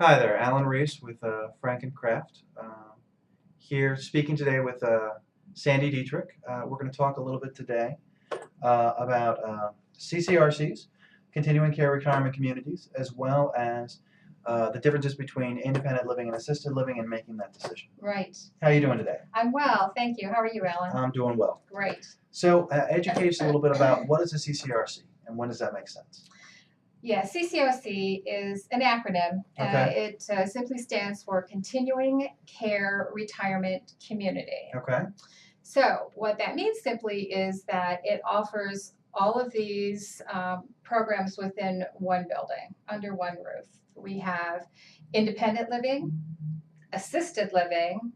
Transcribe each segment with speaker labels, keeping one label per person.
Speaker 1: Hi there, Alan Reece with Frank and Kraft. Here speaking today with Sandy Dietrich. We're going to talk a little bit today about CCRCs, continuing care retirement communities, as well as the differences between independent living and assisted living and making that decision.
Speaker 2: Right.
Speaker 1: How are you doing today?
Speaker 2: I'm well, thank you. How are you, Alan?
Speaker 1: I'm doing well.
Speaker 2: Great.
Speaker 1: So educate us a little bit about what is a CCRC and when does that make sense?
Speaker 2: Yeah, CCRC is an acronym.
Speaker 1: Okay.
Speaker 2: It simply stands for Continuing Care Retirement Community.
Speaker 1: Okay.
Speaker 2: So, what that means simply is that it offers all of these programs within one building, under one roof. We have independent living, assisted living,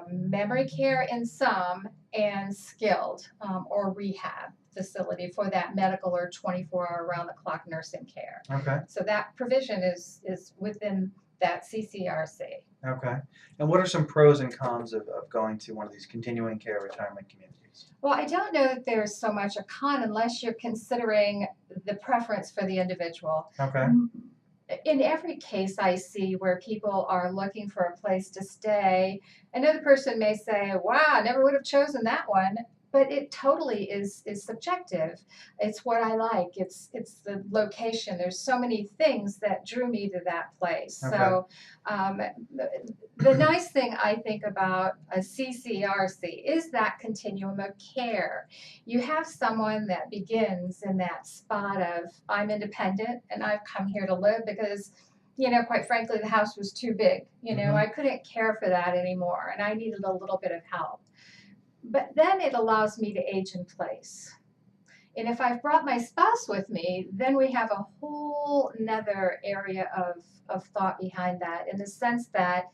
Speaker 2: memory care in some, and skilled or rehab facility for that medical or 24-hour round-the-clock nursing care.
Speaker 1: Okay.
Speaker 2: So that provision is within that CCRC.
Speaker 1: Okay. And what are some pros and cons of going to one of these continuing care retirement communities?
Speaker 2: Well, I don't know that there's so much a con unless you're considering the preference for the individual.
Speaker 1: Okay.
Speaker 2: In every case I see where people are looking for a place to stay, another person may say, wow, I never would have chosen that one. But it totally is subjective. It's what I like. It's the location. There's so many things that drew me to that place.
Speaker 1: Okay.
Speaker 2: So the nice thing I think about a CCRC is that continuum of care. You have someone that begins in that spot of, I'm independent and I've come here to live because, quite frankly, the house was too big. I couldn't care for that anymore and I needed a little bit of help. But then it allows me to age in place. And if I've brought my spouse with me, then we have a whole nother area of thought behind that, in the sense that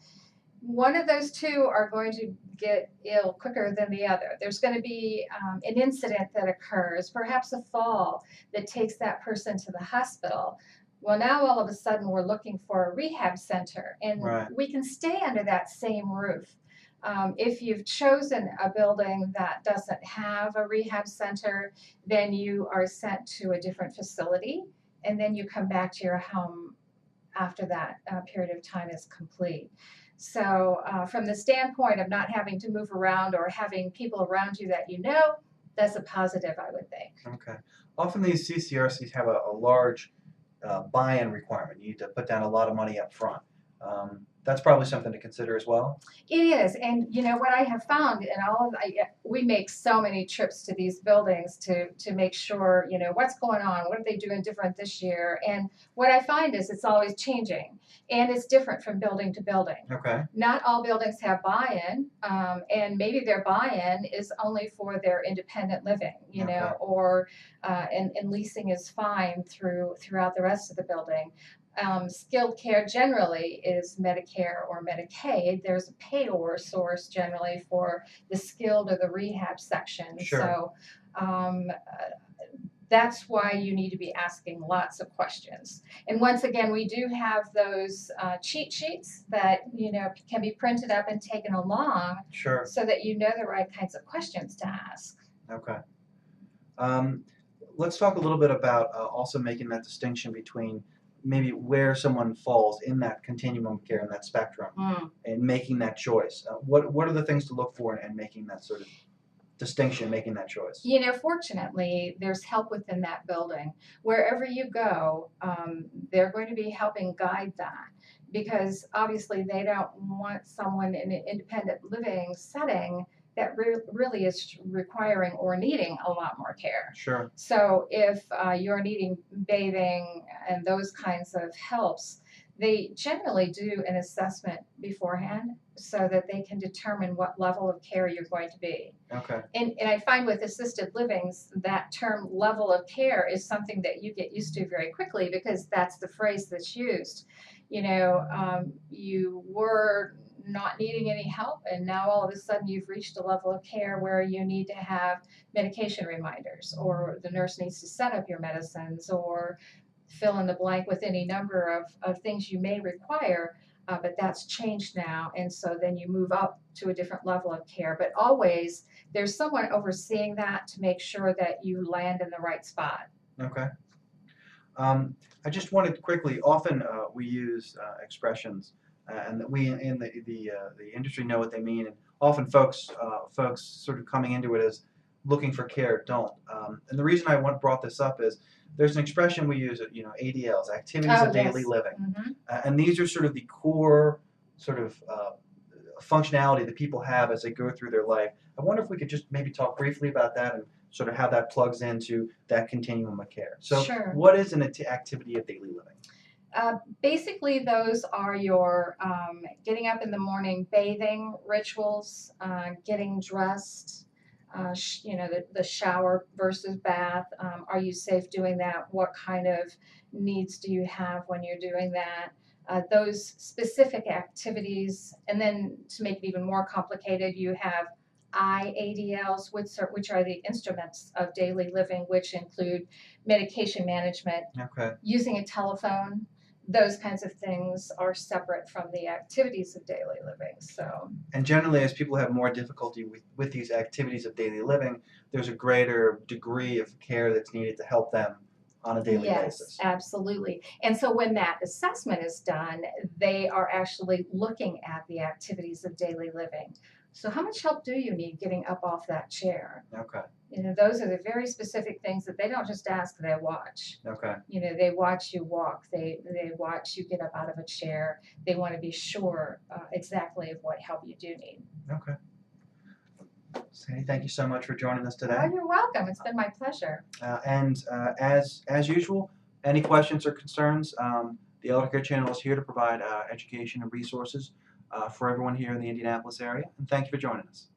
Speaker 2: one of those two are going to get ill quicker than the other. There's going to be an incident that occurs, perhaps a fall that takes that person to the hospital. Well, now all of a sudden we're looking for a rehab center, and
Speaker 1: Right.
Speaker 2: we can stay under that same roof. If you've chosen a building that doesn't have a rehab center, then you are sent to a different facility, and then you come back to your home after that period of time is complete. So from the standpoint of not having to move around or having people around you that that's a positive, I would think.
Speaker 1: Okay. Often these CCRCs have a large buy-in requirement. You need to put down a lot of money up front. That's probably something to consider as well.
Speaker 2: It is, and what I have found in we make so many trips to these buildings to make sure what's going on, what are they doing different this year, and what I find is it's always changing, and it's different from building to building.
Speaker 1: Okay.
Speaker 2: Not all buildings have buy-in, and maybe their buy-in is only for their independent living,
Speaker 1: Okay.
Speaker 2: or and leasing is fine throughout the rest of the building. Skilled care generally is Medicare or Medicaid. There's a payor source generally for the skilled or the rehab section.
Speaker 1: Sure.
Speaker 2: So that's why you need to be asking lots of questions. And once again, we do have those cheat sheets that can be printed up and taken along.
Speaker 1: Sure.
Speaker 2: So that the right kinds of questions to ask.
Speaker 1: Okay. Let's talk a little bit about also making that distinction between maybe where someone falls in that continuum of care, in that spectrum, and making that choice. What are the things to look for in making that sort of distinction, making that choice?
Speaker 2: Fortunately, there's help within that building. Wherever you go, they're going to be helping guide that, because obviously they don't want someone in an independent living setting that really is requiring or needing a lot more care.
Speaker 1: Sure.
Speaker 2: So if you're needing bathing and those kinds of helps, they generally do an assessment beforehand so that they can determine what level of care you're going to be.
Speaker 1: Okay.
Speaker 2: And I find with assisted livings, that term level of care is something that you get used to very quickly, because that's the phrase that's used. You were not needing any help, and now all of a sudden you've reached a level of care where you need to have medication reminders, or the nurse needs to set up your medicines, or fill in the blank with any number of things you may require, but that's changed now, and so then you move up to a different level of care. But always there's someone overseeing that to make sure that you land in the right spot.
Speaker 1: Okay. I just wanted quickly. Often we use expressions, and that we in the industry know what they mean. And often folks sort of coming into it as looking for care don't. And the reason I brought this up is there's an expression we use, ADLs, activities
Speaker 2: Oh,
Speaker 1: of daily
Speaker 2: yes.
Speaker 1: living,
Speaker 2: Mhm.
Speaker 1: and these are sort of the core sort of functionality that people have as they go through their life. I wonder if we could just maybe talk briefly about that and sort of how that plugs into that continuum of care. So,
Speaker 2: Sure.
Speaker 1: what is an activity of daily living?
Speaker 2: Basically, those are your getting up in the morning, bathing rituals, getting dressed, the shower versus bath. Are you safe doing that? What kind of needs do you have when you're doing that? Those specific activities. And then to make it even more complicated, you have IADLs, which are the instruments of daily living, which include medication management,
Speaker 1: Okay.
Speaker 2: using a telephone. Those kinds of things are separate from the activities of daily living. So,
Speaker 1: And generally, as people have more difficulty with these activities of daily living, there's a greater degree of care that's needed to help them on a daily
Speaker 2: yes,
Speaker 1: basis.
Speaker 2: absolutely. And so, when that assessment is done, they are actually looking at the activities of daily living. So, how much help do you need getting up off that chair?
Speaker 1: Okay.
Speaker 2: Those are the very specific things that they don't just ask, they watch.
Speaker 1: Okay.
Speaker 2: They watch you walk, they watch you get up out of a chair. They want to be sure exactly of what help you do need.
Speaker 1: Okay. Sandy, thank you so much for joining us today.
Speaker 2: Oh, you're welcome. It's been my pleasure.
Speaker 1: And as usual, any questions or concerns, the Eldercare channel is here to provide education and resources for everyone here in the Indianapolis area. And thank you for joining us.